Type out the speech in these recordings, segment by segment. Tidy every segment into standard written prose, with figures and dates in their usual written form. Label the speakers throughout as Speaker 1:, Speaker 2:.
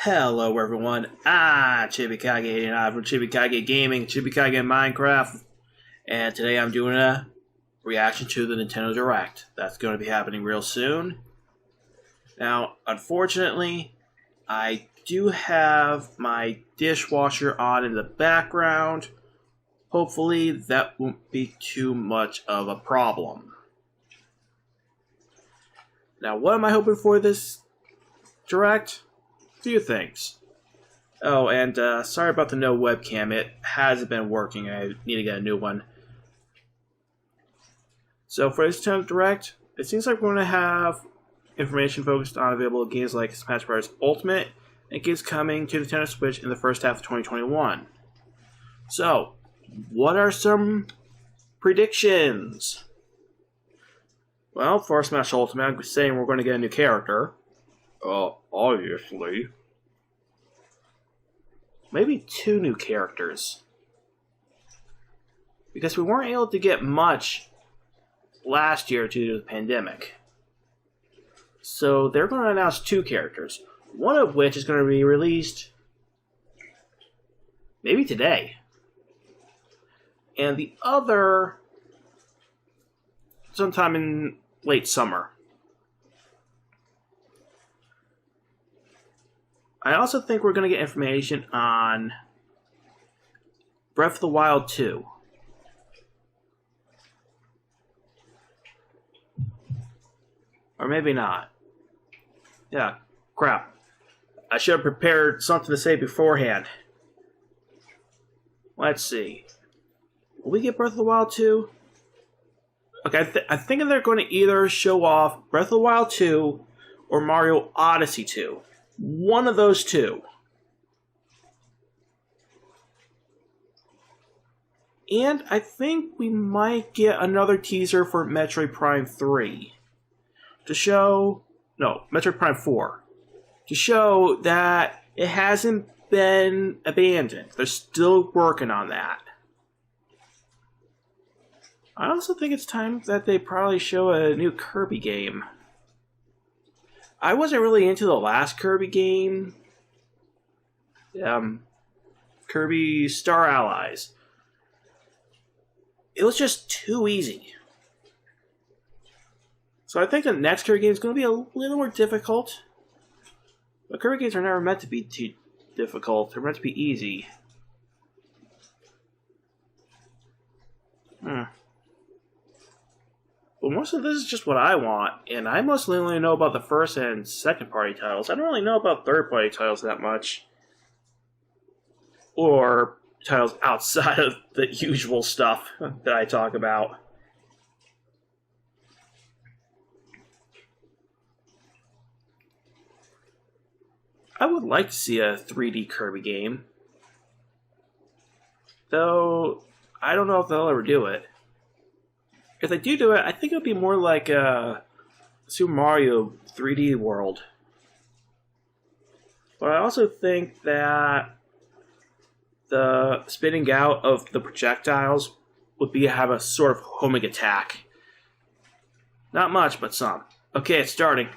Speaker 1: Hello everyone, I'm Chibikage89 from Chibikage Gaming, Chibikage Minecraft, and today I'm doing a reaction to the Nintendo Direct. That's going to be happening real soon. Now, unfortunately, I do have my dishwasher on in the background. Hopefully that won't be too much of a problem. Now, what am I hoping for this Direct? Few things. Oh, and sorry about the no webcam. It hasn't been working. I need to get a new one. So for this Nintendo Direct, it seems like we're going to have information focused on available games like Smash Bros. Ultimate and games coming to Nintendo Switch in the first half of 2021. So, what are some predictions? Well, for Smash Ultimate, I'm saying we're going to get a new character. Obviously. Maybe two new characters. Because we weren't able to get much last year due to the pandemic. So they're going to announce two characters. One of which is going to be released maybe today. And the other sometime in late summer. I also think we're going to get information on Breath of the Wild 2. Or maybe not. Yeah, crap. I should have prepared something to say beforehand. Let's see. Will we get Breath of the Wild 2? Okay, I think they're going to either show off Breath of the Wild 2 or Mario Odyssey 2. One of those two. And I think we might get another teaser for Metroid Prime 3. To show... No, Metroid Prime 4. To show that it hasn't been abandoned. They're still working on that. I also think it's time that they probably show a new Kirby game. I wasn't really into the last Kirby game. Kirby Star Allies. It was just too easy. So I think the next Kirby game is going to be a little more difficult. But Kirby games are never meant to be too difficult. They're meant to be easy. But most of this is just what I want, and I mostly only know about the first and second party titles. I don't really know about third party titles that much. Or titles outside of the usual stuff that I talk about. I would like to see a 3D Kirby game. Though, I don't know if they'll ever do it. If they do it, I think it would be more like a Super Mario 3D World. But I also think that the spinning out of the projectiles would be have a sort of homing attack. Not much, but some. Okay, it's starting.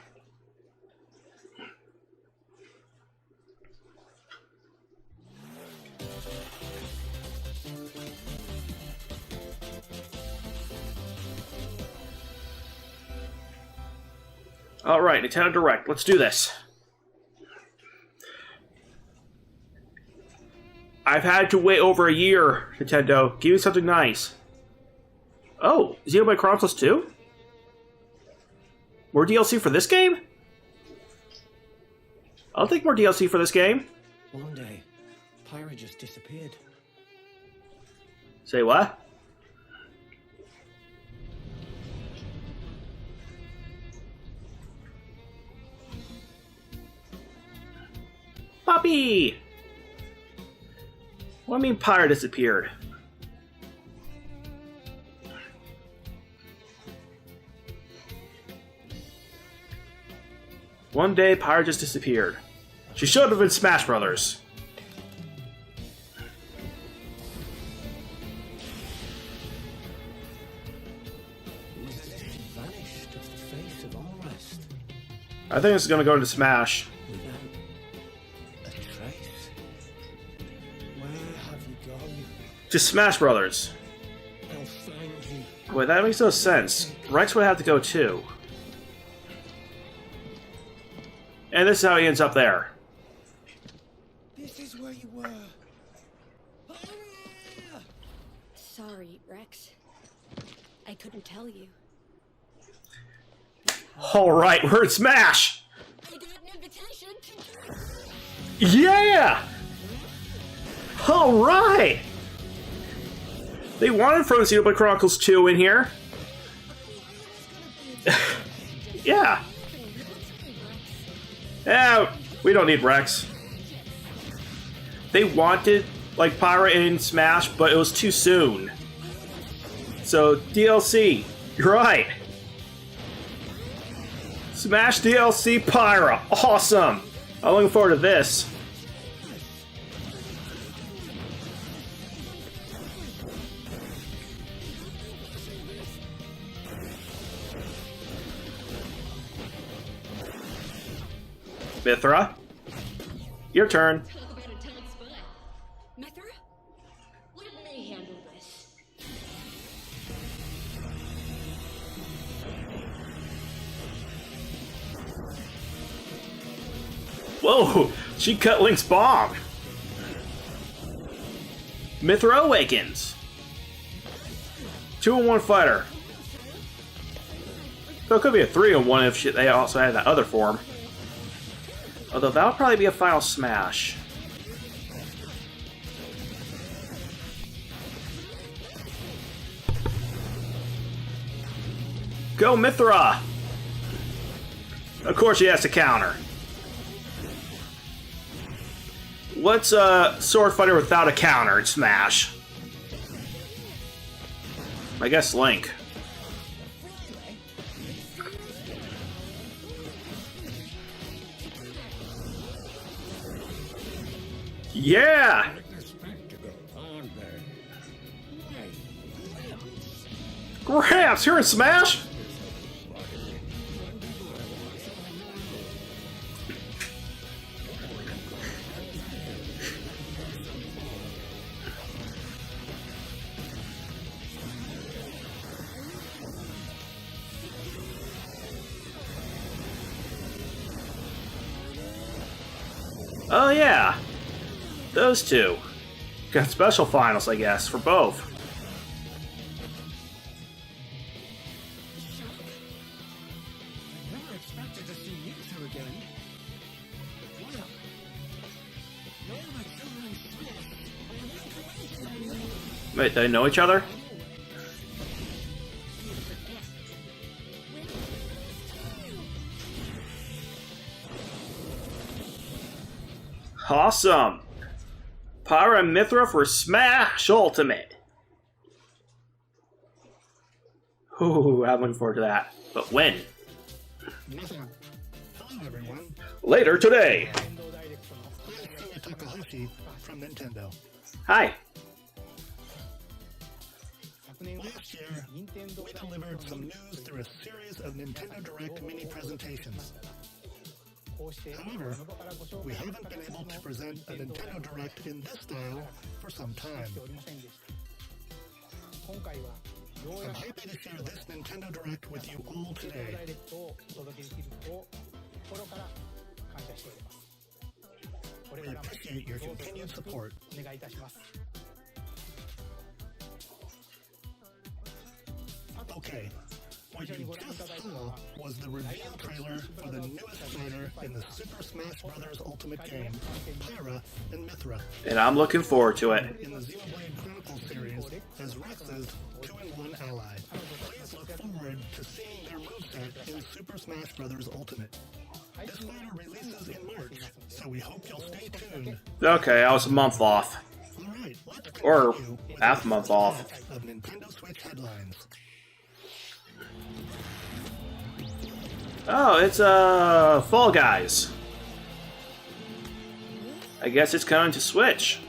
Speaker 1: Alright, Nintendo Direct, let's do this. I've had to wait over a year, Nintendo. Give me something nice. Oh, Xenoblade Chronicles 2? More DLC for this game? I'll take more DLC for this game.
Speaker 2: One day, Pyra just disappeared.
Speaker 1: Say what? Puppy! What do you mean Pyra disappeared? One day, Pyra just disappeared. She should have been Smash Brothers.
Speaker 2: Vanished off the face of all rest.
Speaker 1: I think this is going to go into Smash. to Smash Brothers.
Speaker 2: I'll find you.
Speaker 1: Wait, that makes no sense. Rex would have to go too. And this is how he ends up there.
Speaker 2: This is where you were.
Speaker 3: Sorry, Rex. I couldn't tell you.
Speaker 1: Alright, we're in Smash!
Speaker 3: I got an invitation to...
Speaker 1: Yeah! Alright! They wanted from Xenoblade Chronicles 2 in here. Yeah. Yeah, we don't need Rex. They wanted, like, Pyra in Smash, but it was too soon. So, DLC. You're right. Smash DLC Pyra. Awesome. I'm looking forward to this. Mithra, your turn.
Speaker 3: Talk about a tight spot. Mithra? Let me handle this.
Speaker 1: Whoa, she cut Link's bomb. Mithra awakens. 2-in-1 fighter. So it could be a 3-in-1 if they also had that other form. Although that would probably be a final smash. Go Mithra! Of course she has to counter. What's a sword fighter without a counter in Smash? I guess Link. Yeah! Gramps, you're in Smash? Oh yeah, those two. Got special finals, I guess, for both.
Speaker 2: I never expected to see you two again. Wow. You're my children's source.
Speaker 1: Wait, they know each other? Awesome! Pyra and Mithra for Smash Ultimate! Ooh, I'm looking forward to that. But when?
Speaker 4: Hello, everyone.
Speaker 1: Later today!
Speaker 4: I'm Takahashi from Nintendo.
Speaker 1: Hi.
Speaker 4: Last year, we delivered some news through a series of Nintendo Direct mini presentations. However, we haven't been able to present a Nintendo Direct in this style for some time. I'm happy to share this Nintendo Direct with you all today. We appreciate your continued support. Okay, what you just saw was the reveal trailer for the newest fighter in the Super Smash Bros. Ultimate game, Pyra and Mithra,
Speaker 1: And I'm looking forward to it.
Speaker 4: in the Xenoblade Chronicles series as Rex's 2-in-1 ally. Please look forward to seeing their moveset in Super Smash Bros. Ultimate. This fighter releases in March, so we hope you'll stay tuned.
Speaker 1: Okay, I was a month off.
Speaker 4: Alright, let's
Speaker 1: Or
Speaker 4: continue with
Speaker 1: half a month off.
Speaker 4: of Nintendo Switch headlines.
Speaker 1: Oh, it's Fall Guys. I guess it's coming to Switch.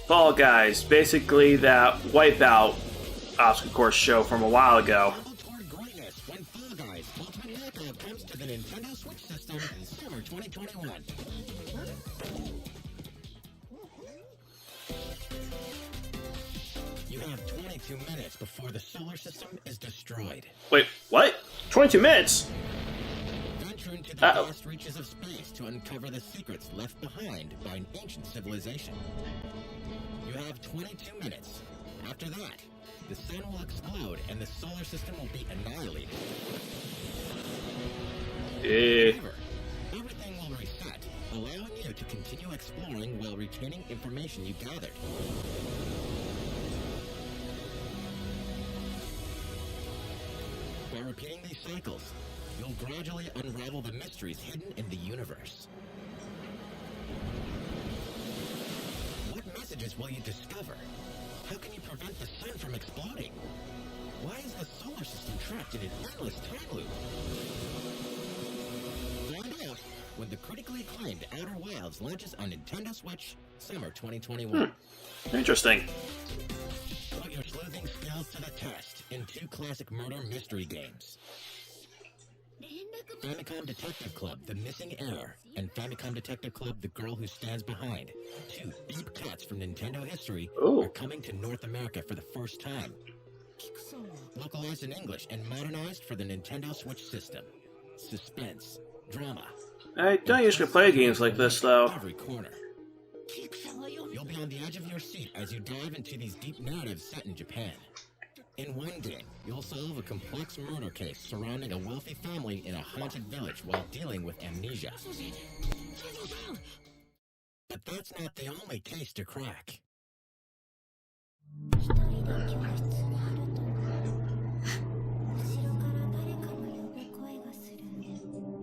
Speaker 1: Fall Guys, basically that Wipeout obstacle course show from a while ago.
Speaker 2: Travel toward greatness when Fall Guys Ultimate Knockout comes to the Nintendo Switch system in summer 2021. You have 22 minutes before the solar system is destroyed.
Speaker 1: Wait, what? 22 minutes?
Speaker 2: Venture into the vast reaches of space to uncover the secrets left behind by an ancient civilization. You have 22 minutes. After that, the sun will explode and the solar system will be annihilated. However, everything will reset, allowing you to continue exploring while retaining information you gathered. By repeating these cycles, you'll gradually unravel the mysteries hidden in the universe. What messages will you discover? How can you prevent the sun from exploding? Why is the solar system trapped in an endless time loop? Find out when the critically acclaimed Outer Wilds launches on Nintendo Switch summer 2021.
Speaker 1: Interesting.
Speaker 2: Put your sleuthing skills to the test in 2 classic murder mystery games. Famicom Detective Club, The Missing Heir, and Famicom Detective Club, The Girl Who Stands Behind. 2 deep cuts from Nintendo history are coming to North America for the first time. Localized in English and modernized for the Nintendo Switch system. Suspense, drama.
Speaker 1: I don't usually play games like this, though.
Speaker 2: Every corner. You'll be on the edge of your seat as you dive into these deep narratives set in Japan. In one game, you'll solve a complex murder case surrounding a wealthy family in a haunted village while dealing with amnesia. But that's not the only case to crack.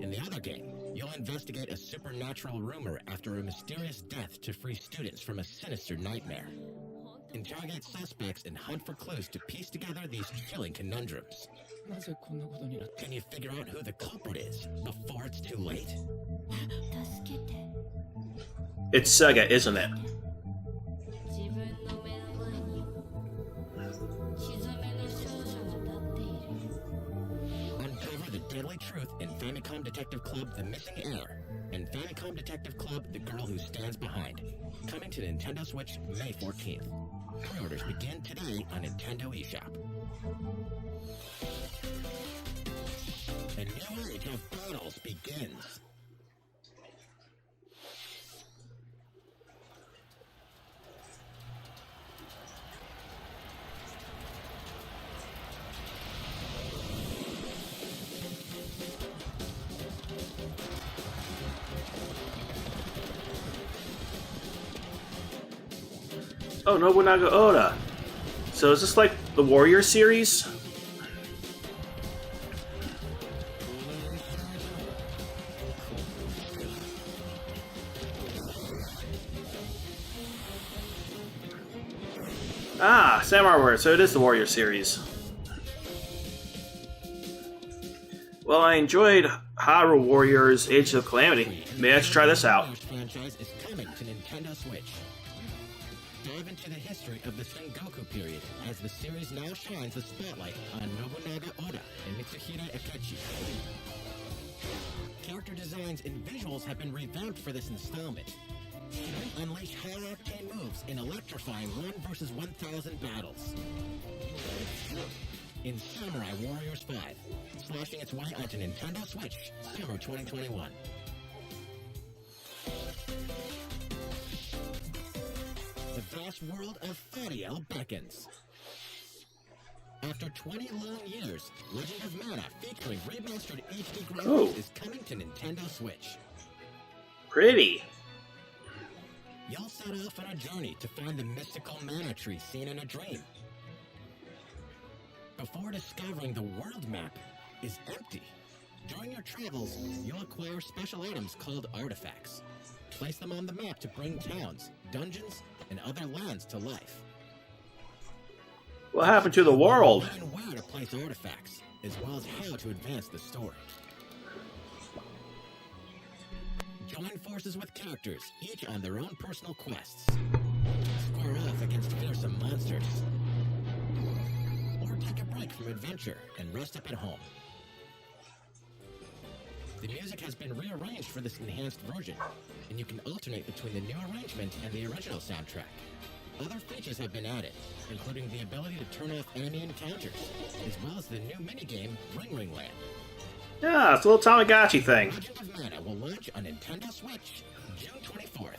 Speaker 2: In the other game, you'll investigate a supernatural rumor after a mysterious death to free students from a sinister nightmare. Interrogate suspects and hunt for clues to piece together these chilling conundrums. Can you figure out who the culprit is before it's too late?
Speaker 1: It's Sega, isn't it?
Speaker 2: Uncover the deadly truth in Famicom Detective Club, The Missing Heir, and Famicom Detective Club, The Girl Who Stands Behind. Coming to Nintendo Switch May 14th. Pre-orders begin today on Nintendo eShop. A new age of battles begins.
Speaker 1: Oh, Nobunaga Oda. So is this like the Warrior series? Ah, Samurai Warrior. So it is the Warrior series. Well, I enjoyed Hyrule Warriors Age of Calamity. Maybe I should try this out.
Speaker 2: The franchise is coming to Nintendo Switch. Dive into the history of the Sengoku period as the series now shines a spotlight on Nobunaga Oda and Mitsuhide Akechi. Character designs and visuals have been revamped for this installment. Unleash high-octane moves in electrifying 1 versus 1,000 battles. In Samurai Warriors 5, slashing its way onto Nintendo Switch, summer 2021. The vast world of Fadiel beckons. After 20 long years, Legend of Mana featuring remastered HD graphics is coming to Nintendo Switch.
Speaker 1: Pretty.
Speaker 2: You'll set off on a journey to find the mystical mana tree seen in a dream. Before discovering the world map is empty. During your travels, you'll acquire special items called artifacts. Place them on the map to bring towns, dungeons, and other lands to life.
Speaker 1: What happened to the world?
Speaker 2: Learn where to place artifacts, as well as how to advance the story. Join forces with characters, each on their own personal quests. Square off against fearsome monsters. Or take a break from adventure and rest up at home. The music has been rearranged for this enhanced version, and you can alternate between the new arrangement and the original soundtrack. Other features have been added, including the ability to turn off enemy encounters, as well as the new minigame, Ringland.
Speaker 1: Yeah, it's a little Tamagotchi thing.
Speaker 2: Legend of Mana will launch on Nintendo Switch June 24th.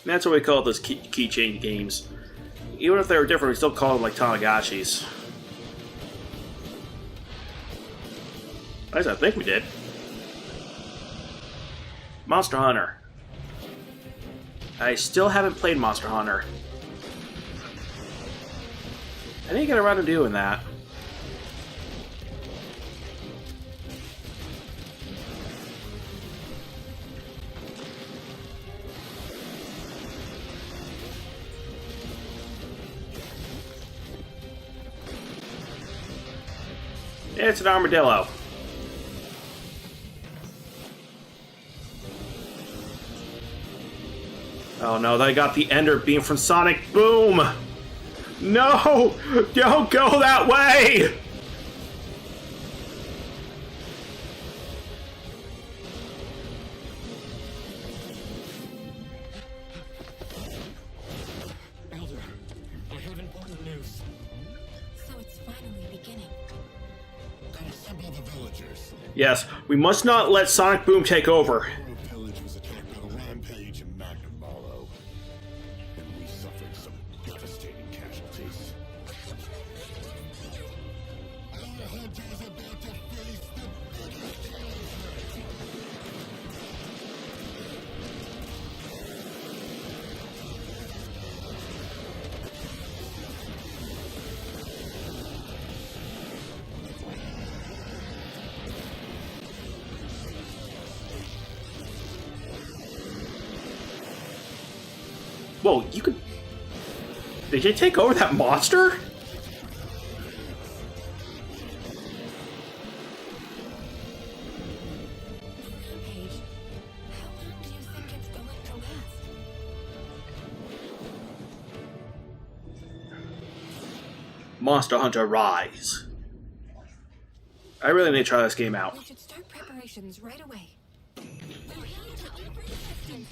Speaker 1: That's what we call those keychain games. Even if they were different, we still call them like Tamagotchis. At least I think we did. Monster Hunter. I still haven't played Monster Hunter. I didn't get around to doing that. It's an armadillo. Oh no, they got the Ender Beam from Sonic Boom! No! Don't go that way!
Speaker 2: Elder, I have important news.
Speaker 3: So it's finally beginning.
Speaker 2: Assemble the villagers.
Speaker 1: Yes, we must not let Sonic Boom take over.
Speaker 4: Our village was attacked by the rampage in Magdemarlow, and we suffered some devastating casualties. Our hunters about to face the biggest challenge.
Speaker 1: Whoa, you could... Did you take over that monster?
Speaker 3: Rampage. How long do you think it's going to last?
Speaker 1: Monster Hunter Rise. I really need to try this game out.
Speaker 3: We should start preparations right away. We're here to offer resistance.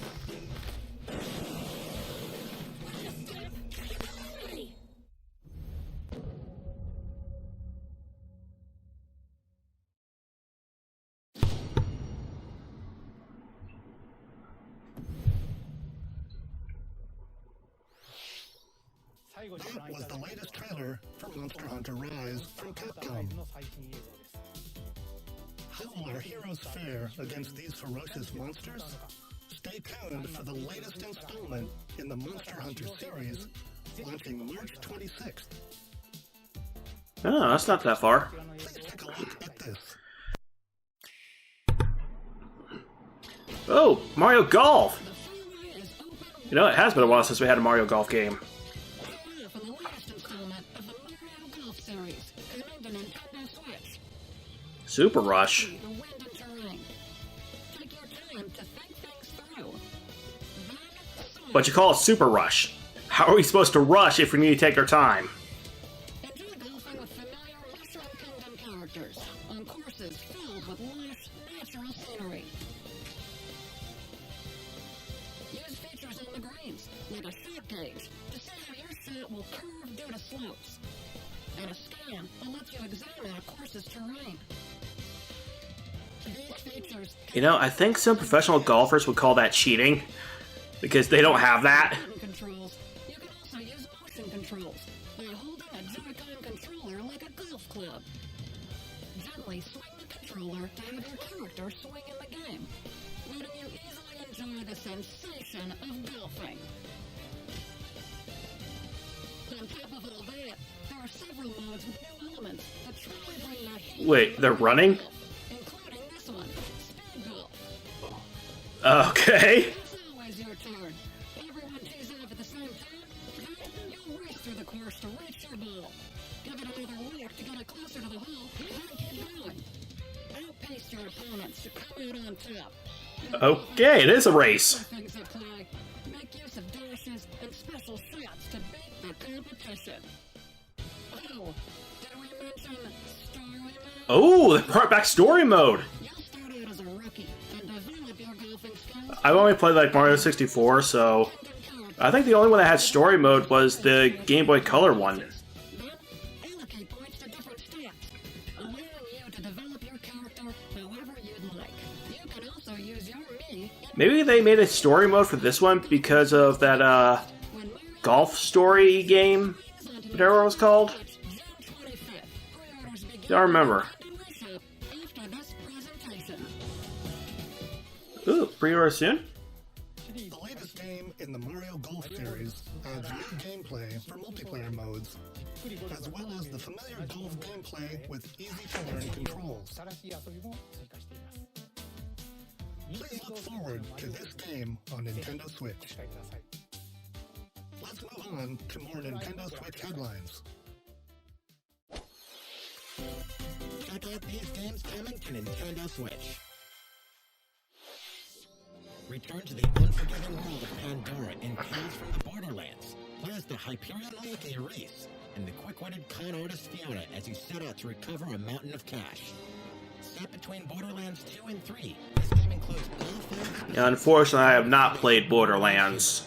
Speaker 4: That was the latest trailer for Monster Hunter Rise from Capcom. How will our heroes fare against these ferocious monsters? Stay tuned for the latest installment in the Monster Hunter series, launching March 26th.
Speaker 1: Oh, that's not that far.
Speaker 4: Please take a look at this.
Speaker 1: Oh, Mario Golf! You know, it has been a while since we had a Mario Golf game.
Speaker 2: For the last installment of the Mario Golf series, coming to Nintendo Switch.
Speaker 1: Super Rush.
Speaker 2: The wind and terrain. Take your time to think things through.
Speaker 1: But you call it Super Rush. How are we supposed to rush if we need to take our time?
Speaker 2: Enjoy golfing with familiar Mushroom Kingdom characters on courses filled with lush, natural scenery. Use features on the greens, like a set gauge, to see how your set will curve due to slopes. And a scan that lets you examine a course's terrain. These features
Speaker 1: You know, I think some professional golfers would call that cheating. Because they don't have that.
Speaker 2: controls. You can also use motion controls by holding a Joy-Con controller like a golf club. Gently swing the controller to have your character swing in the game, letting you easily enjoy the sensation of golfing. On top of all that, there are several modes with new elements that truly bring the heat
Speaker 1: Wait, they're running?
Speaker 2: including this one, Speed Golf.
Speaker 1: Okay.
Speaker 2: It's always your turn. Everyone tees off at the same time. Then you race through the course to reach your ball. Give it another look to get it closer to the hole, then keep going. Outpace your opponents to come out on top.
Speaker 1: Okay, it is a race.
Speaker 2: Things at play. Make use of special sets to beat the competition. Oh, did we mention story mode?
Speaker 1: Oh, they brought back story mode.
Speaker 2: You'll start out as a rookie and develop your golfing skills.
Speaker 1: I've only played like Mario 64, so I think the only one that had story mode was the Game Boy Color one.
Speaker 2: Then, allocate points to different stats, allowing you to develop your character however you'd like. You can also use your me
Speaker 1: Maybe they made a story mode for this one because of that
Speaker 2: when Mario
Speaker 1: golf story game, whatever it was called.
Speaker 2: June 25th. Pre-orders begin
Speaker 1: Don't remember.
Speaker 2: in my shop after this presentation.
Speaker 1: Ooh, pre-order soon?
Speaker 4: The latest game in the Mario Golf series adds new gameplay for multiplayer modes, as well as the familiar golf gameplay with easy-to-learn controls. Please look forward to this game on Nintendo Switch. Let's move on to more Nintendo Switch headlines.
Speaker 2: Check out these games coming to Nintendo Switch. Return to the unforgiving world of Pandora in Tales from the Borderlands. Play as the Hyperion Loki Reese and the quick-witted con artist Fiona as you set out to recover a mountain of cash. Set between Borderlands 2 and 3, this game includes all 5
Speaker 1: Yeah, unfortunately, I have not played Borderlands,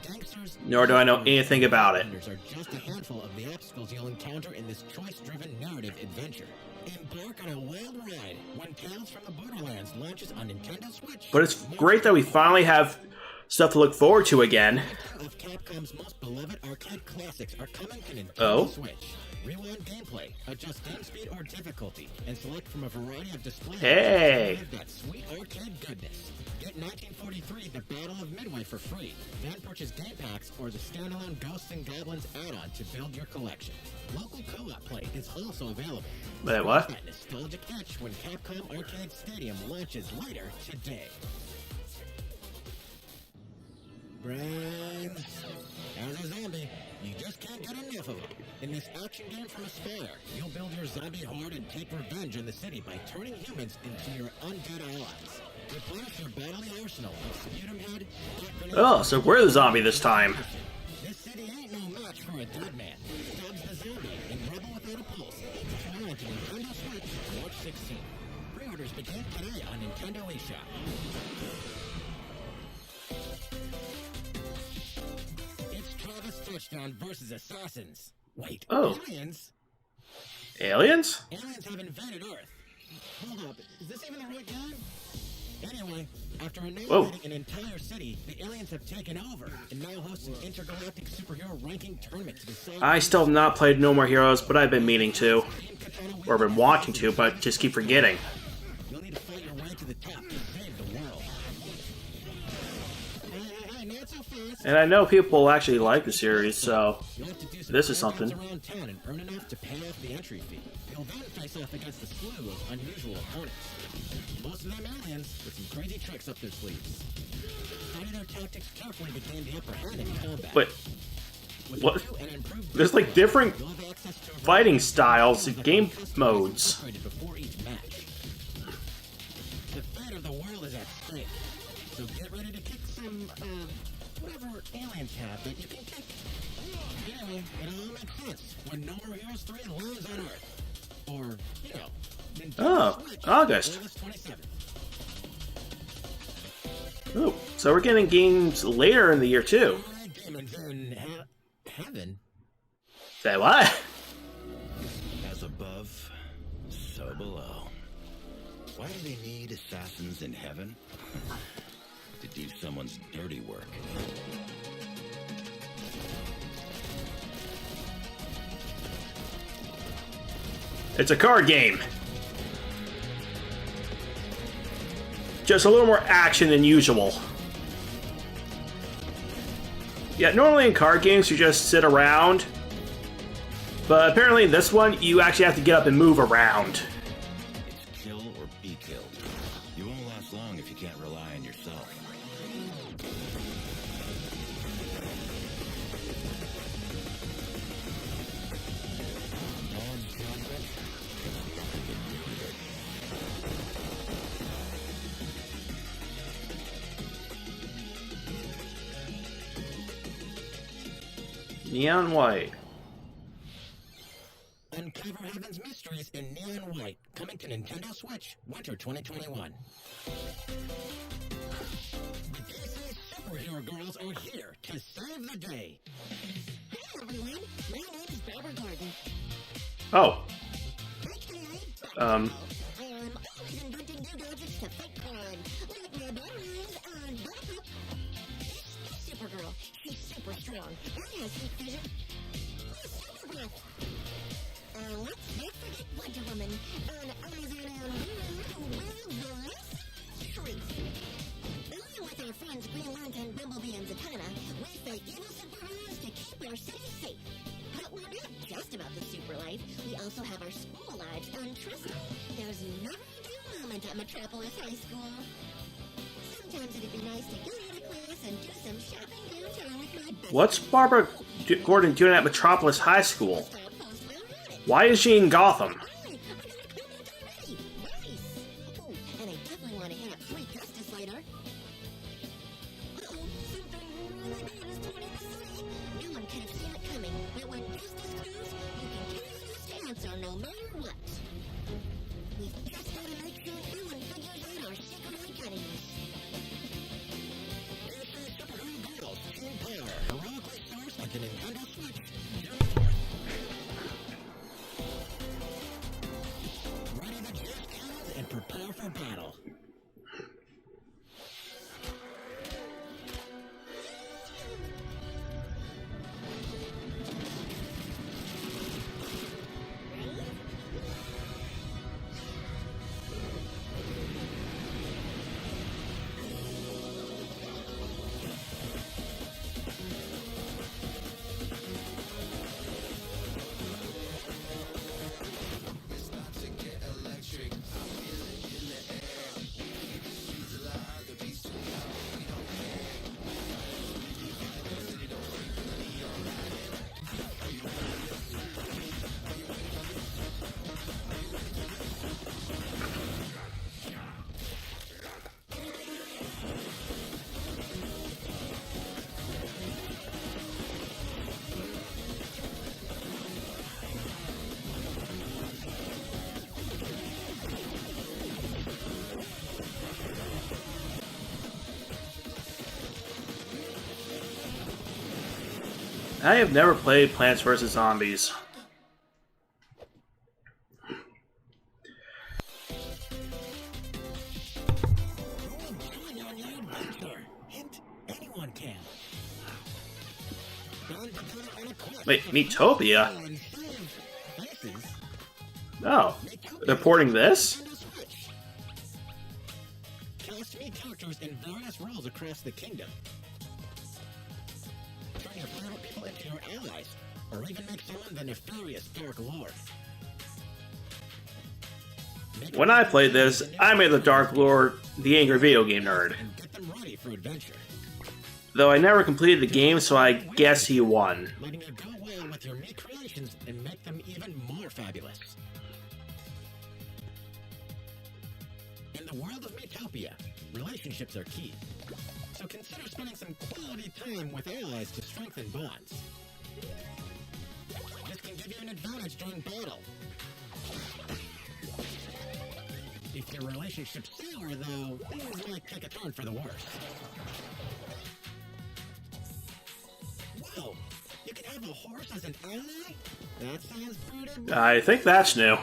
Speaker 2: gangsters.
Speaker 1: nor do I know anything about it.
Speaker 2: Are just a handful of the obstacles you'll encounter in this choice-driven narrative adventure. Embark on a wild ride when Tales from the Borderlands launches on Nintendo Switch.
Speaker 1: But it's great that we finally have stuff to look forward to again.
Speaker 2: Of Capcom's most beloved arcade classics are coming to Nintendo
Speaker 1: Oh.
Speaker 2: Switch. Rewind gameplay, adjust game speed or difficulty, and select from a variety of displays.
Speaker 1: Hey.
Speaker 2: That sweet arcade goodness. Get 1943 The Battle of Midway for free. Then purchase game packs or the standalone Ghosts and Goblins add-on to build your collection. Local co-op play is also available.
Speaker 1: Wait, what?
Speaker 2: That nostalgic itch when Capcom Arcade Stadium launches later today. Brains. As a zombie, you just can't get enough of them. In this action game from Aspire, you'll build your zombie horde and take revenge in the city by turning humans into your undead allies. Replenish your battling arsenal of sputum head,
Speaker 1: Oh, so we're the zombie this time.
Speaker 2: This city ain't no match for a dead man. Stubbs the zombie in Rebel Without a Pulse. Tomorrow to Nintendo Switch, March 16. Pre-orders begin today on Nintendo eShop. It's Travis Touchdown versus Assassins. Wait,
Speaker 1: Oh.
Speaker 2: aliens?
Speaker 1: Aliens?
Speaker 2: Aliens have invaded Earth. Hold up, is this even the right game? Anyway, after annihilating an entire city, the aliens have taken over and now host an intergalactic superhero ranking tournament to decide.
Speaker 1: I still have not played No More Heroes, but I've been meaning to. Or been wanting to, but just keep forgetting.
Speaker 2: You'll need to fight your way to the top to save the world. Hey, not so fast.
Speaker 1: And I know people actually like the series, so
Speaker 2: You'll have to do some
Speaker 1: this is
Speaker 2: tap-ins
Speaker 1: something.
Speaker 2: around town and earn enough to pay off the entry fee. You'll then face off against a slew of unusual opponents. Most of them aliens with some crazy tricks up their sleeves. Study their tactics carefully to gain the upper hand in combat.
Speaker 1: But
Speaker 2: With
Speaker 1: what?
Speaker 2: new and improved
Speaker 1: There's like different
Speaker 2: you'll have access to a
Speaker 1: fighting styles and
Speaker 2: variety of
Speaker 1: game
Speaker 2: customized
Speaker 1: modes.
Speaker 2: upgraded before each match. The fate of the world is at stake, so get ready to kick some, whatever aliens have that you can kick. Anyway, it all makes sense when No More Heroes 3 lands on Earth. Or, you know, Nintendo
Speaker 1: Oh,
Speaker 2: Switch,
Speaker 1: August.
Speaker 2: August 27th.
Speaker 1: Ooh, so we're getting games later in the year too.
Speaker 2: Demons in heaven.
Speaker 1: Say what?
Speaker 5: As above, so below. Why do they need assassins in heaven? To do someone's dirty work.
Speaker 1: It's a card game. Just a little more action than usual. Yeah, normally in card games you just sit around. But apparently in this one, you actually have to get up and move around.
Speaker 5: It's kill or be killed. You won't last long if you can't rely on yourself.
Speaker 1: Neon white.
Speaker 2: Uncover Heaven's Mysteries in Neon White, coming to Nintendo Switch, winter 2021. The DC superhero girls are here to save the day.
Speaker 6: Hey everyone, my name's Barbara Gordon.
Speaker 1: Oh.
Speaker 6: I'm always inventing new gadgets to fight crime. Like my Borderlands on Backup. Supergirl, she's super strong. I have heat vision. Super breath. Let's not forget Wonder Woman on Amazon Truth. Along with our friends Green Lantern, Bumblebee, and Zatanna, we fight evil superheroes to keep our city safe. But we're not just about the super life. We also have our school lives, and trust me, there's never a dull moment at Metropolis High School. Sometimes it'd be nice to get out of class and do some shopping downtown with my best.
Speaker 1: What's Barbara Gordon doing at Metropolis High School? Why is she in Gotham?
Speaker 6: And I definitely want to hit up 3 Justice later. Uh-oh, something really bad is turning the city. No one could have seen it coming, but when justice comes, you can carry this answer no matter what. We've just got to make sure no one figures out our secret identities.
Speaker 2: Superhero girls, Team Power, heroically sourced on the Nintendo Switch. Ready to juice cannons and prepare for battle.
Speaker 1: I have never played Plants vs. Zombies.
Speaker 2: Hint, anyone can.
Speaker 1: Wait, Metopia? Oh, they're porting this?
Speaker 2: Cast me characters in various roles across the kingdom. Turn your favorite people into your allies, or even make someone the nefarious Dark Lord.
Speaker 1: When I played this, I made the Dark Lord the angry video game nerd.
Speaker 2: And get them ready for adventure.
Speaker 1: Though I never completed the game, so I guess he won.
Speaker 2: Letting you go well with your Mii creations and make them even more fabulous. In the world of Miitopia, relationships are key. So consider spending some quality time with allies to strengthen bonds. This can give you an advantage during battle. If your relationship's sour, though, things might take a turn for the worse. Whoa! You can have a horse as an ally? That sounds pretty.
Speaker 1: I think that's new.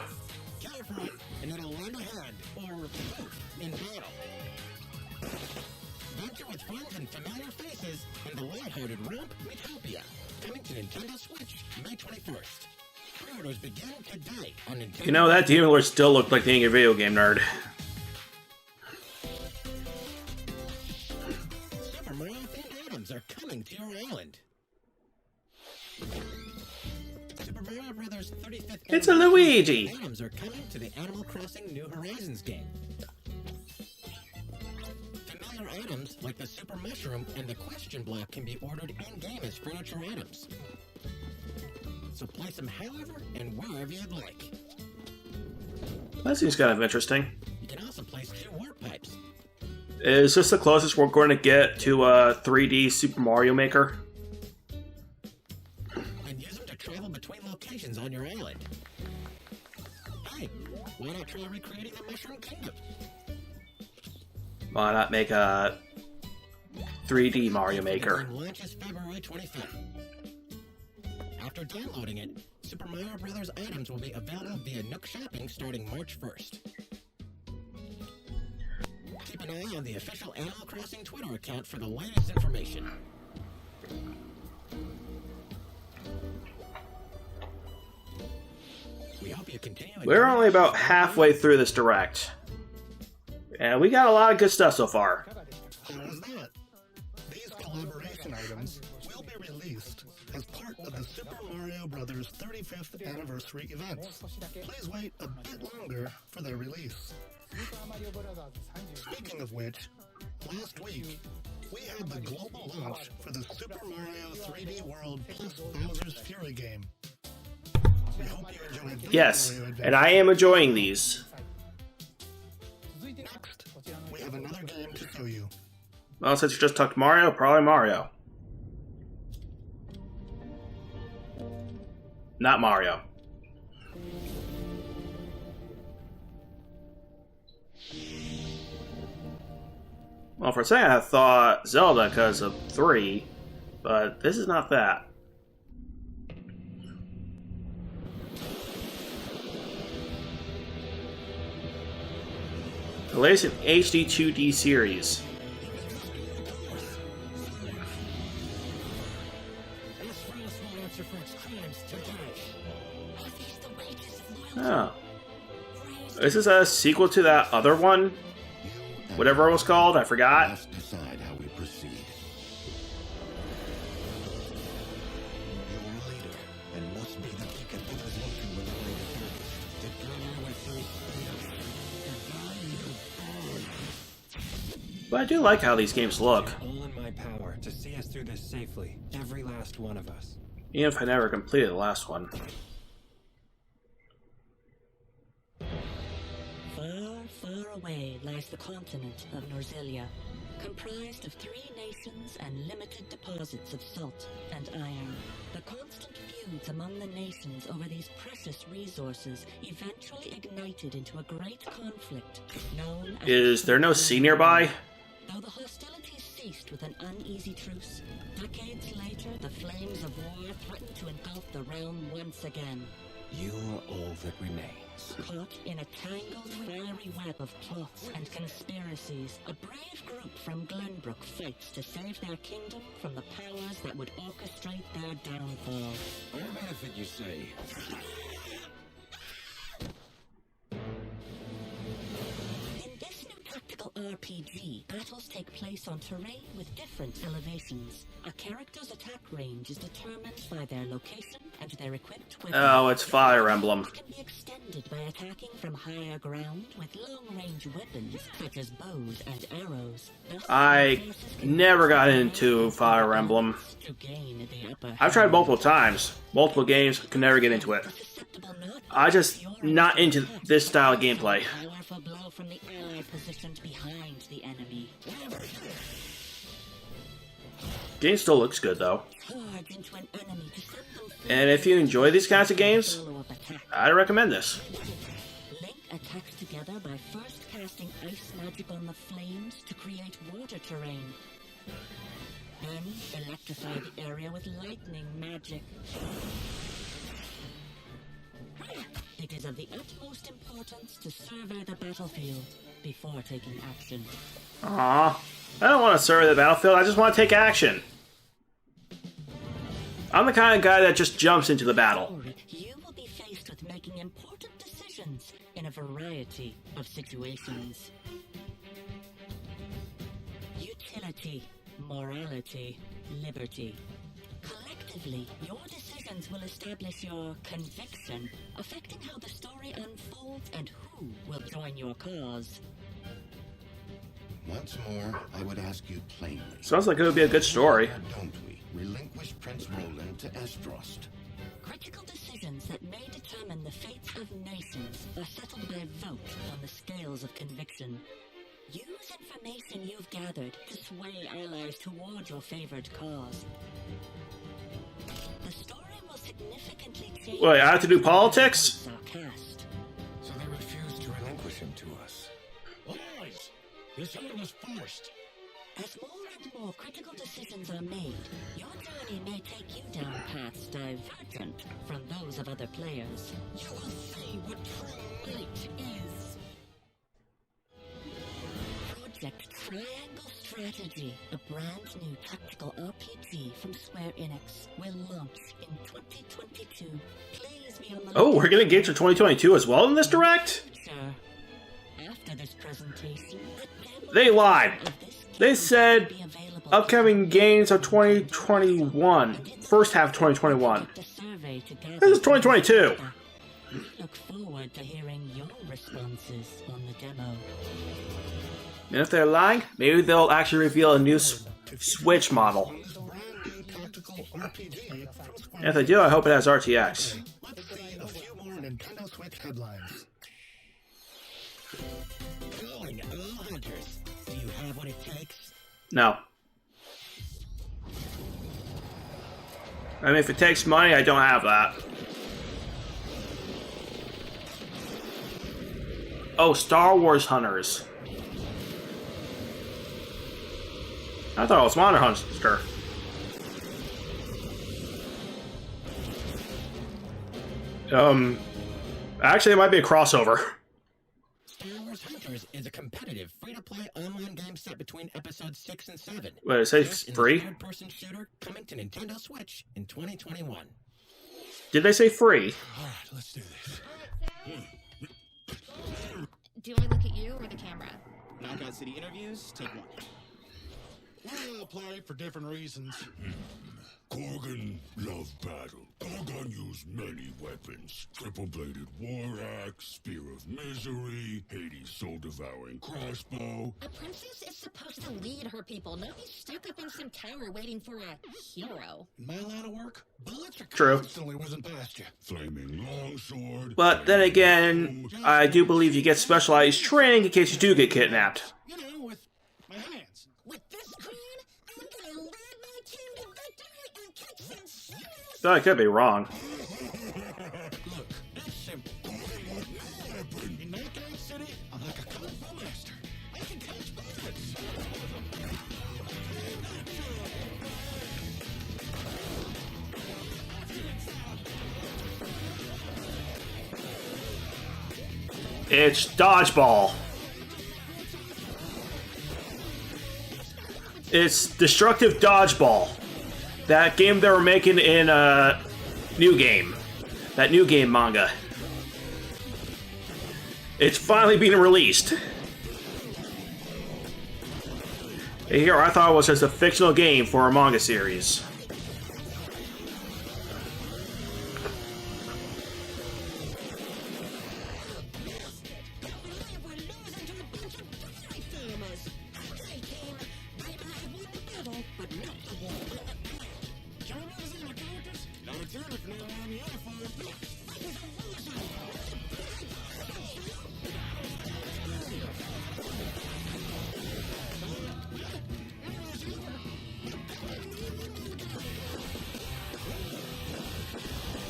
Speaker 2: Care for it, and it'll lend a hand, or both, in battle. Venture with friends and familiar faces in the lighthearted romp Miitopia, coming to Nintendo Switch May 21st. Pre-orders begin today on Nintendo.
Speaker 1: You know, that Demon Lord still looked like the angry video game nerd.
Speaker 2: Super Mario-themed items are coming to your island. Super Mario Bros. 35th
Speaker 1: It's a Luigi!
Speaker 2: items are coming to the Animal Crossing New Horizons game. Familiar items like the Super Mushroom and the Question Block can be ordered in-game as furniture items. So place them however and wherever you'd like.
Speaker 1: That seems kind of interesting.
Speaker 2: You can also place 2 warp pipes.
Speaker 1: Is this the closest we're going to get to a 3D Super Mario Maker?
Speaker 2: locations on your island. Hey, why not try recreating the Mushroom Kingdom?
Speaker 1: Why not make a 3D Mario Maker?
Speaker 2: Launches February 25th. After downloading it, Super Mario Bros. Items will be available via Nook Shopping starting March 1st. Keep an eye on the official Animal Crossing Twitter account for the latest information. We hope you continue.
Speaker 1: We're only about halfway through this direct. And we got a lot of good stuff so far.
Speaker 4: How's that? These collaboration items will be released as part of the Super Mario Bros. 35th anniversary events. Please wait a bit longer for their release. Speaking of which, last week, we had the global launch for the Super Mario 3D World plus Bowser's Fury game. We hope you enjoyed this
Speaker 1: Yes,
Speaker 4: Mario adventure.
Speaker 1: and I am enjoying these.
Speaker 4: Next, we have another game to show you.
Speaker 1: Well, since you just talked Mario, probably Mario. Not Mario. Well, for a second I thought Zelda because of 3, but this is not that. The latest in HD 2D series. Oh. Is this a sequel to that other one? Whatever it was called, I forgot.
Speaker 5: Let's decide how we proceed. Your leader, and must be the ticket others look to when the way to service. The drummer with three
Speaker 1: But I do like how these games look,
Speaker 7: All in my power to see us through this safely, every last one of us.
Speaker 1: even if I never completed the last one.
Speaker 8: Far, far away lies the continent of Norzelia, comprised of 3 nations and limited deposits of salt and iron. The constant feuds among the nations over these precious resources eventually ignited into a great conflict known as...
Speaker 1: Is there no sea nearby?
Speaker 8: Though the hostilities ceased with an uneasy truce, decades later the flames of war threatened to engulf the realm once again.
Speaker 7: You are all that remains.
Speaker 8: Caught in a tangled, fiery web of plots and conspiracies, a brave group from Glenbrook fights to save their kingdom from the powers that would orchestrate their downfall.
Speaker 5: Where have it, you say?
Speaker 8: In this new tactical RPG, battles take place on terrain with different elevations. A character's attack range is determined by their location and their equipped weapons.
Speaker 1: Oh, it's Fire Emblem.
Speaker 8: It can be extended by attacking from higher ground with long-range weapons such as bows and arrows. Thus,
Speaker 1: I
Speaker 8: forces can
Speaker 1: never got into Fire Emblem.
Speaker 8: to gain the upper
Speaker 1: I've tried
Speaker 8: hand.
Speaker 1: multiple times, multiple games, can never get into it.
Speaker 8: Susceptible not
Speaker 1: I just not into this style of gameplay.
Speaker 8: powerful blow from the ally positioned behind the enemy.
Speaker 1: Game still looks good though.
Speaker 8: Charge into an enemy to send them
Speaker 1: And if you enjoy these kinds of games,
Speaker 8: follow-up attack.
Speaker 1: I'd recommend this.
Speaker 8: Link attacks together by first casting ice magic on the flames to create water terrain. Then electrify the area with lightning magic. It is of the utmost importance to survey the battlefield before taking action.
Speaker 1: Aw, I don't want to survey the battlefield, I just want to take action. I'm the kind of guy that just jumps into the battle.
Speaker 8: You will be faced with making important decisions in a variety of situations. Utility, morality, liberty. Collectively, your decisions will establish your conviction, affecting how the story unfolds and who will join your cause.
Speaker 5: Once more, I would ask you plainly.
Speaker 1: Sounds like it would be a good story.
Speaker 5: Don't we relinquish Prince Roland to Esdrost?
Speaker 8: Critical decisions that may determine the fates of nations are settled by vote on the scales of conviction. Use information you've gathered to sway allies toward your favored cause. The story will significantly significantly changed.
Speaker 1: Wait, I have to do politics?
Speaker 8: our cast.
Speaker 7: So they refused to relinquish him to us.
Speaker 2: Lies! This order was forced.
Speaker 8: As more and more critical decisions are made, your journey may take you down paths divergent from those of other players.
Speaker 2: You will see what true might is.
Speaker 8: Project Triangle Strategy, a brand new tactical RPG from Square Enix, will launch in 2022. Please be on the
Speaker 1: Oh, we're getting games for 2022 as well in this direct?
Speaker 8: Sure. After this presentation,
Speaker 1: They lied.
Speaker 8: of this
Speaker 1: They
Speaker 8: game
Speaker 1: said
Speaker 8: will be available
Speaker 1: upcoming games of 2021. First half of 2021.
Speaker 8: the survey to gather
Speaker 1: This is 2022.
Speaker 8: We look forward to hearing your responses on the demo.
Speaker 1: And if they're lying, maybe they'll actually reveal a new Switch model.
Speaker 4: This brand new tactical RPG from Square
Speaker 1: And if they do, I hope it has RTX.
Speaker 4: Let's see a few more Nintendo Switch headlines.
Speaker 2: Calling all hunters. Do you have what it takes?
Speaker 1: No. I mean, if it takes money, I don't have that. Oh, Star Wars Hunters. I thought it was Monster Hunter. Actually, it might be a crossover.
Speaker 2: Star Wars Hunters is a competitive, free-to-play online game set between episodes 6 and 7.
Speaker 1: Wait, it says
Speaker 2: Set in the
Speaker 1: free?
Speaker 2: third-person shooter coming to Nintendo Switch in 2021.
Speaker 1: Did they say free?
Speaker 2: All right, let's do this.
Speaker 9: Do I look at you or the camera?
Speaker 10: Knockout City interviews, take one.
Speaker 11: We all play for different reasons. Gorgon loved battle. Gorgon used many weapons. Triple-bladed war axe, spear of misery, Hades' soul-devouring crossbow.
Speaker 6: A princess is supposed to lead her people, not be stuck up in some tower waiting for a hero.
Speaker 11: In my line of work, bullets are
Speaker 1: True.
Speaker 11: constantly whizzing past you. Flaming longsword.
Speaker 1: But then again, I do believe you get specialized training in case you do get kidnapped.
Speaker 11: You know, with my hands.
Speaker 6: With this crown, I'm gonna lead my team to victory and kick some serious.
Speaker 1: Though I could be wrong.
Speaker 11: Look, it's simple. In Knockout City, I'm like a kung fu master. I can catch bullets.
Speaker 1: It's Dodgeball. It's Destructive Dodgeball. That game they were making in New Game. That New Game manga. It's finally being released. Here, I thought it was just a fictional game for a manga series.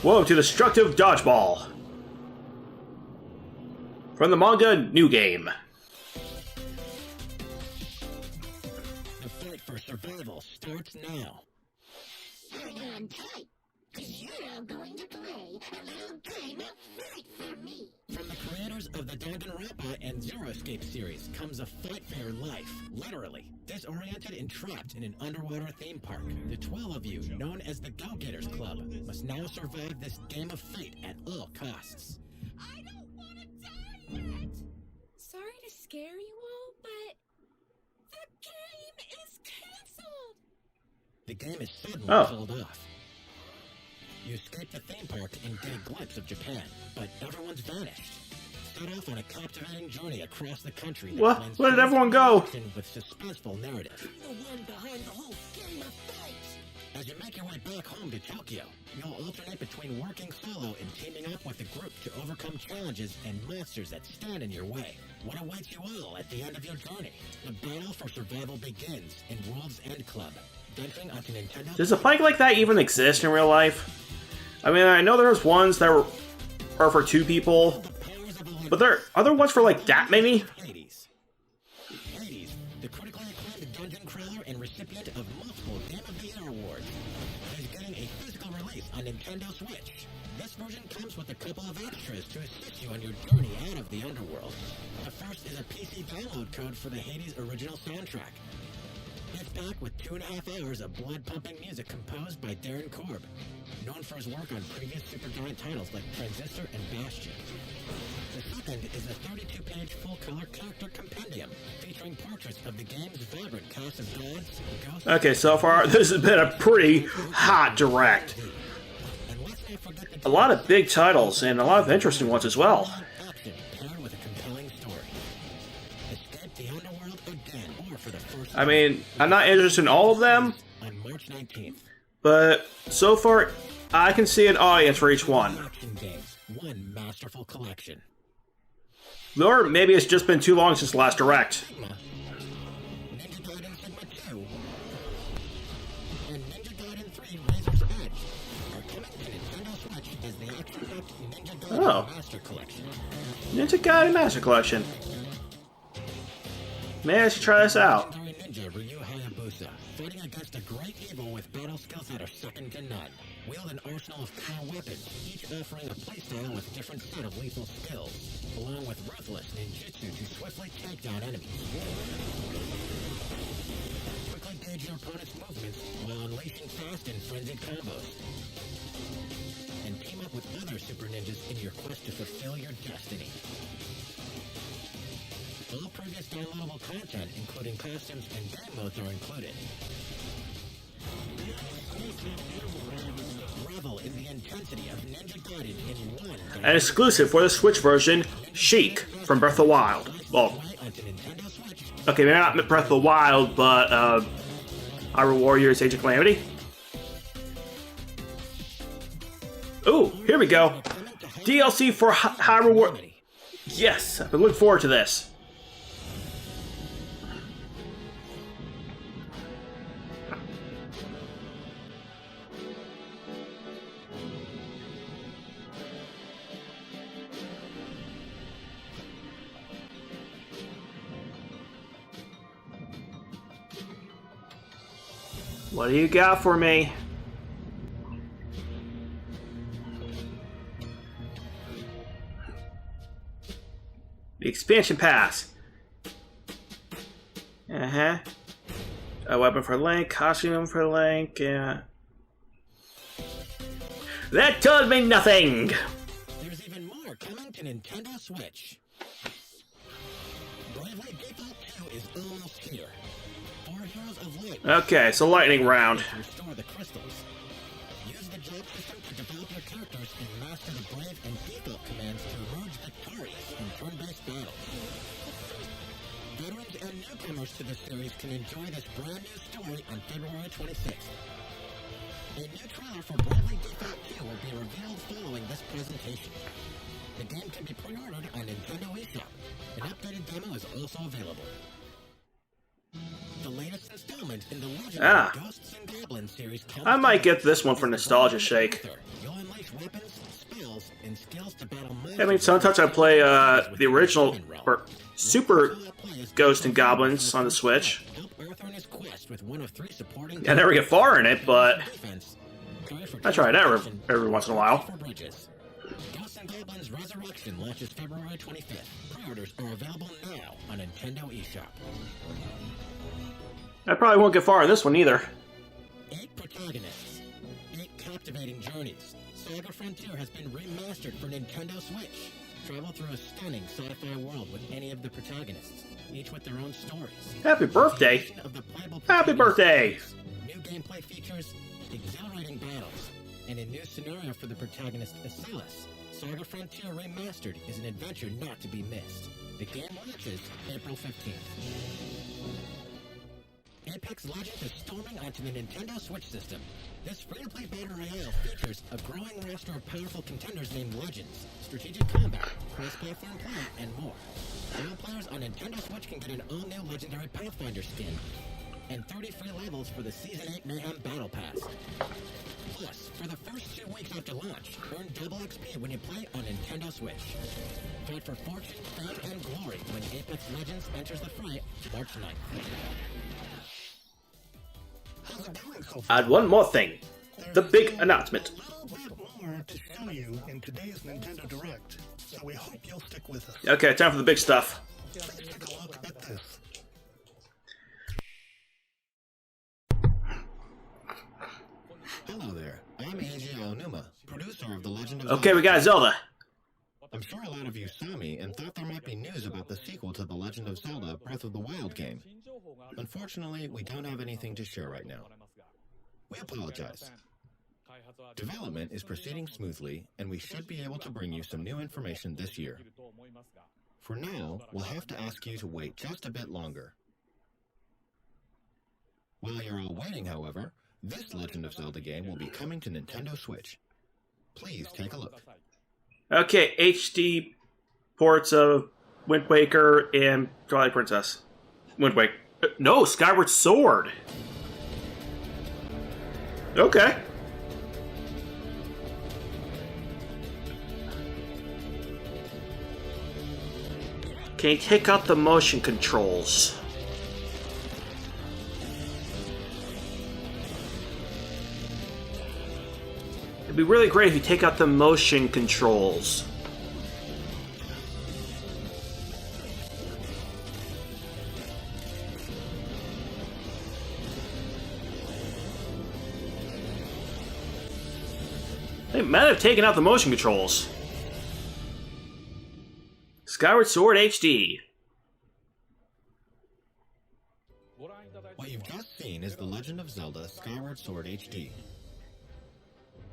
Speaker 1: Welcome to Destructive Dodgeball. From the manga New Game.
Speaker 2: The fight for survival starts now.
Speaker 6: Hang on tight, 'cause you're all going to play a little game of Fight for Me.
Speaker 2: From the creators of the Danganronpa and Zero Escape series comes a fight for your life, literally. Disoriented and trapped in an underwater theme park, the 12 of you, known as the Go-Getters Club, must now survive this game of fate at all costs.
Speaker 3: I don't want to die yet. Sorry to scare you all, but the game is canceled.
Speaker 2: The game is suddenly
Speaker 1: Oh.
Speaker 2: called off. You escape the theme park and get a glimpse of Japan, but everyone's vanished. Start off on a captivating journey across the country. that
Speaker 1: What?
Speaker 2: blends
Speaker 1: Where did everyone go?
Speaker 2: action with suspenseful narrative.
Speaker 6: The one behind the whole game of fights.
Speaker 2: As you make your way back home to Tokyo, you'll alternate between working solo and teaming up with a group to overcome challenges and monsters that stand in your way. What awaits you all at the end of your journey? The battle for survival begins in World's End Club. Entering onto Nintendo.
Speaker 1: Does a fight like that even exist in real life? I mean, I know there's ones that are for 2 people, but there are other ones for like that many.
Speaker 2: Hades, the critically acclaimed dungeon crawler and recipient of multiple Game of the Year awards, is getting a physical release on Nintendo Switch. This version comes with a couple of extras to assist you on your journey out of the underworld. The first is a PC download code for the Hades original soundtrack. It's packed with 2.5 hours of blood-pumping music composed by Darren Korb, known for his work on previous Supergiant titles like Transistor and Bastion. The second is a 32-page full-color character compendium featuring portraits of the game's vibrant cast of gods, ghosts...
Speaker 1: Okay, so far, this has been a pretty hot direct. A lot of big titles, and a lot of interesting ones as well. I mean, I'm not interested in all of them, but so far, I can see an audience for each one.
Speaker 2: One masterful collection.
Speaker 1: Or maybe it's just been too long since the last direct. Oh. Ninja Gaiden Master Collection. Maybe I should try this out.
Speaker 2: Fighting against a great evil with battle skills that are second to none. Wield an arsenal of power weapons, each offering a playstyle with different set of lethal skills, along with ruthless ninjutsu to swiftly take down enemies. Quickly gauge your opponent's movements while unleashing fast and frenzied combos. And team up with other super ninjas in your quest to fulfill your destiny. All previous downloadable content, including costumes and game modes, are included. Revel in the intensity of Ninja Gaiden in one.
Speaker 1: An exclusive for the Switch version, Sheik from Breath of the Wild. Well, okay, maybe not Breath of the Wild, but Hyrule Warriors Age of Calamity. Ooh, here we go. DLC for Hyrule Warriors. Yes, I've been looking forward to this. What do you got for me? The expansion pass. A weapon for Link, costume for Link, yeah. That told me nothing!
Speaker 2: There's even more coming to Nintendo Switch. Bravely Default 2 is almost here. 4 Heroes of Light.
Speaker 1: Okay, so lightning round.
Speaker 2: Restore the crystals. Use the jump system to develop your characters and master the Brave and Default commands to emerge victorious in turn-based battles. Veterans and newcomers to the series can enjoy this brand new story on February 26th. A new trailer for Bravely Default 2 will be revealed following this presentation. The game can be pre-ordered on Nintendo eShop. An updated demo is also available. The latest installment in the legendary Ghosts and Goblins series.
Speaker 1: I might get this one for nostalgia's sake.
Speaker 2: You'll unleash weapons, spells, and skills to battle.
Speaker 1: I mean, sometimes I play the original or Super Ghosts and Goblins on the Switch. I never get far in it, but I try it every once in a while.
Speaker 2: Ghosts and Goblins Resurrection launches February 25th. Pre-orders are available now on Nintendo eShop.
Speaker 1: I probably won't get far in this one either.
Speaker 2: 8 protagonists, 8 captivating journeys. Saga Frontier has been remastered for Nintendo Switch. Travel through a stunning sci-fi world with any of the protagonists, each with their own stories.
Speaker 1: Happy birthday! Happy birthday!
Speaker 2: New gameplay features, exhilarating battles, and a new scenario for the protagonist Asilas. Saga Frontier Remastered is an adventure not to be missed. The game launches April 15th. Apex Legends is storming onto the Nintendo Switch system. This free-to-play battle royale features a growing roster of powerful contenders named Legends, strategic combat, cross-platform play, and more. All players on Nintendo Switch can get an all-new legendary Pathfinder skin. and 30 free levels for the Season 8 Mayhem Battle Pass. Plus, for the first 2 weeks after launch, earn double XP when you play on Nintendo Switch. Fight for fortune, fame, and glory when Apex Legends enters the fray March 9th.
Speaker 4: How's it going so far?
Speaker 1: Add one more thing. The big announcement.
Speaker 4: A little bit more to show you in today's Nintendo Direct, so we hope you'll stick with us.
Speaker 1: Okay, time for the big stuff.
Speaker 4: Please take a look at this.
Speaker 2: Hello there, I'm Eiji Aonuma, producer of The Legend of
Speaker 1: Okay, we got Zelda.
Speaker 2: I'm sure a lot of you saw me and thought there might be news about the sequel to The Legend of Zelda Breath of the Wild game. Unfortunately, we don't have anything to share right now. We apologize. Development is proceeding smoothly, and we should be able to bring you some new information this year. For now, we'll have to ask you to wait just a bit longer. While you're all waiting, however, this Legend of Zelda game will be coming to Nintendo Switch. Please take a look.
Speaker 1: Okay, HD ports of Wind Waker and Twilight Princess. Wind Waker. No, Skyward Sword. Okay. Can you take out the motion controls? It'd be really great if you take out the motion controls. They might have taken out the motion controls. Skyward Sword HD.
Speaker 2: What you've just seen is The Legend of Zelda Skyward Sword HD.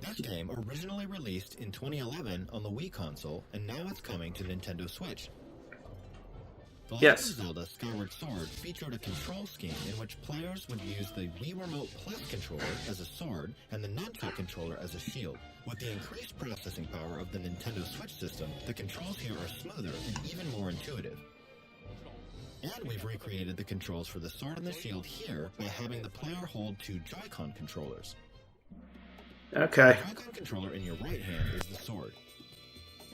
Speaker 2: This game originally released in 2011 on the Wii console, and now it's coming to Nintendo Switch. The Legend of Zelda Skyward Sword featured a control scheme in which players would use the Wii Remote Plus controller as a sword and the Nunchuck controller as a shield. With the increased processing power of the Nintendo Switch system, the controls here are smoother and even more intuitive. And we've recreated the controls for the sword and the shield here by having the player hold 2 Joy-Con controllers.
Speaker 1: Okay.
Speaker 2: The Joy-Con controller in your right hand is the sword.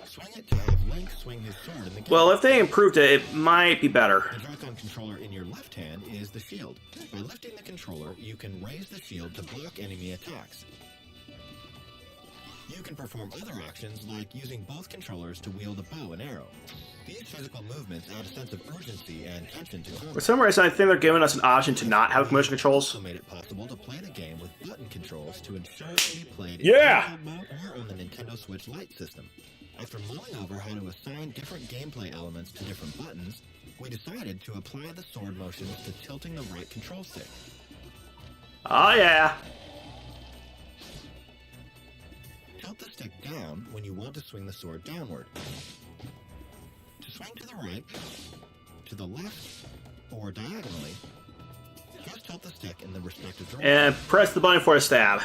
Speaker 2: Swing it to have Link swing his sword in the game.
Speaker 1: Well, if they improved it, it might be better.
Speaker 2: The Joy-Con controller in your left hand is the shield. By lifting the controller, you can raise the shield to block enemy attacks. You can perform other actions like using both controllers to wield a bow and arrow. These physical movements add a sense of urgency and tension to combat.
Speaker 1: For some reason, I think they're giving us an option to not have motion controls.
Speaker 2: Also made it possible to play the game with button controls to ensure it can be played in handheld mode or on the Nintendo Switch Lite system. After mulling over how to assign different gameplay elements to different buttons, we decided to apply the sword motions to tilting the right control stick.
Speaker 1: Oh yeah.
Speaker 2: Tilt the stick down when you want to swing the sword downward. To swing to the right, to the left, or diagonally, just tilt the stick in the respective direction.
Speaker 1: And press the button for a stab.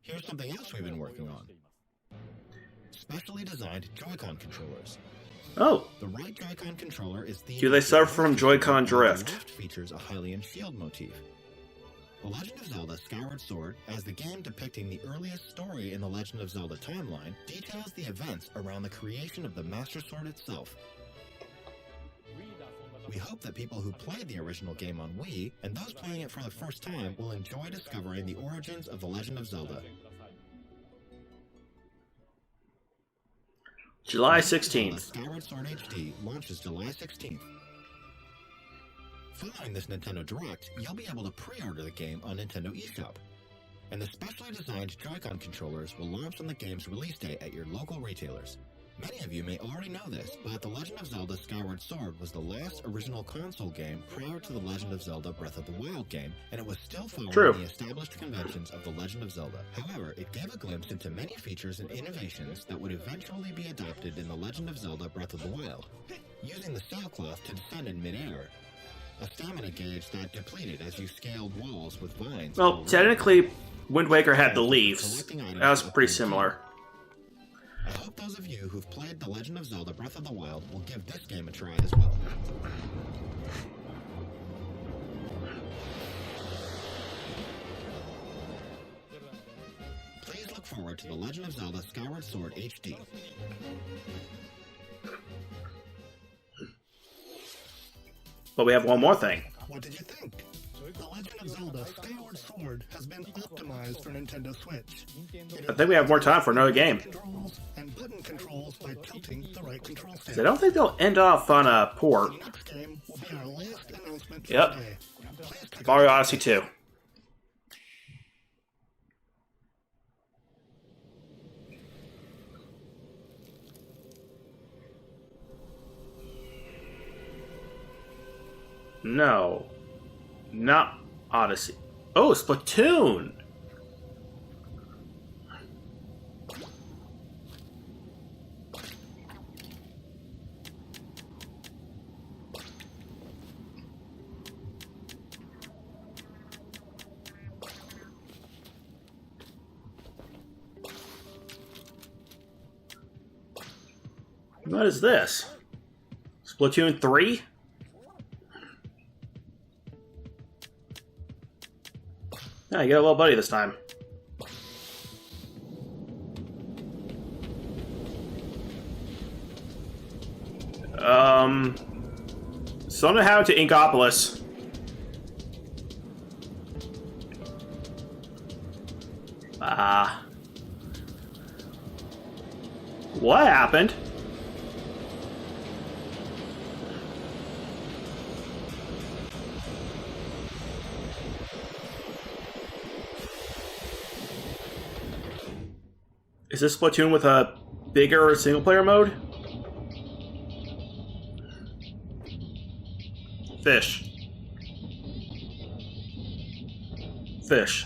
Speaker 2: Here's something else we've been working on. Specially designed Joy-Con controllers.
Speaker 1: Oh.
Speaker 2: The right Joy-Con controller is the...
Speaker 1: Do they suffer from Joy-Con drift?
Speaker 2: The left features a Hylian shield motif. The Legend of Zelda Skyward Sword, as the game depicting the earliest story in the Legend of Zelda timeline, details the events around the creation of the Master Sword itself. We hope that people who played the original game on Wii, and those playing it for the first time, will enjoy discovering the origins of the Legend of Zelda.
Speaker 1: July 16th.
Speaker 2: Skyward Sword HD launches July 16th. Following this Nintendo Direct, you'll be able to pre-order the game on Nintendo eShop. And the specially designed Joy-Con controllers will launch on the game's release day at your local retailers. Many of you may already know this, but The Legend of Zelda Skyward Sword was the last original console game prior to The Legend of Zelda Breath of the Wild game, and it was still following the established conventions of The Legend of Zelda. However, it gave a glimpse into many features and innovations that would eventually be adopted in The Legend of Zelda Breath of the Wild. Using the sailcloth to descend in midair, a stamina gauge that depleted as you scaled walls with vines.
Speaker 1: Well, technically, Wind Waker had the leaves. That was pretty similar.
Speaker 2: I hope those of you who've played The Legend of Zelda Breath of the Wild will give this game a try as well. look forward to The Legend of Zelda Skyward Sword HD.
Speaker 1: But we have one more thing.
Speaker 4: What did you think? The Legend of Zelda Skyward Sword has been optimized for Nintendo Switch.
Speaker 1: I think we have more time for another game.
Speaker 4: Controls and button controls by tilting the right control stick.
Speaker 1: I don't think they'll end off on a port.
Speaker 4: The next game will be our last announcement for
Speaker 1: Yep.
Speaker 4: today. Please take
Speaker 1: Mario Odyssey 2. No. Not Odyssey. Oh, Splatoon! What is this? Splatoon 3? Yeah, you got a little buddy this time. Something happened to Inkopolis. What happened? Is this Splatoon with a bigger single-player mode? Fish. Fish.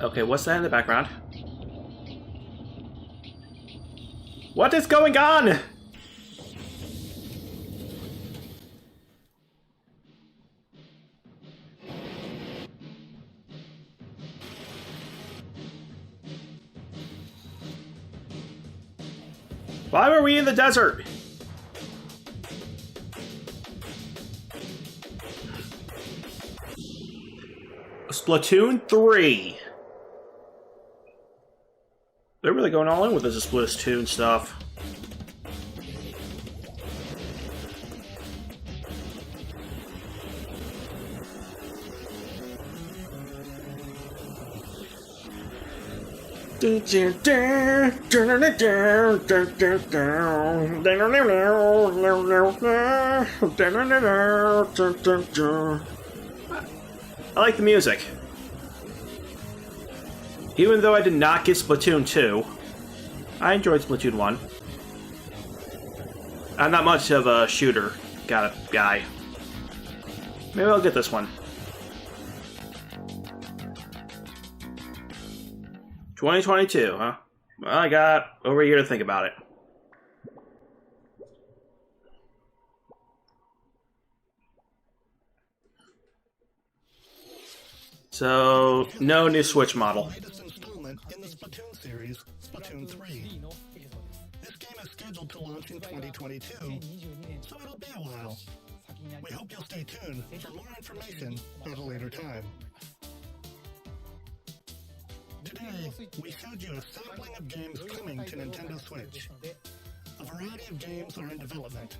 Speaker 1: Okay, what's that in the background? What is going on? Why were we in the desert? Splatoon 3. They're really going all in with this Splatoon stuff. I like the music. Even though I did not get Splatoon 2, I enjoyed Splatoon 1. I'm not much of a shooter guy. Maybe I'll get this one. 2022, huh? Well, I got over a year to think about it. So, no new Switch model.
Speaker 4: Latest installment in the Splatoon series, Splatoon 3. This game is scheduled to launch in 2022, so it'll be a while. We hope you'll stay tuned for more information at a later time. Today, we showed you a sampling of games coming to Nintendo Switch. A variety of games are in development.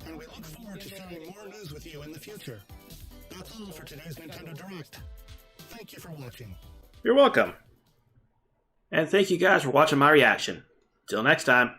Speaker 4: And we look forward to sharing more news with you in the future. That's all for today's Nintendo Direct. Thank you for watching.
Speaker 1: You're welcome. And thank you guys for watching my reaction. Till next time.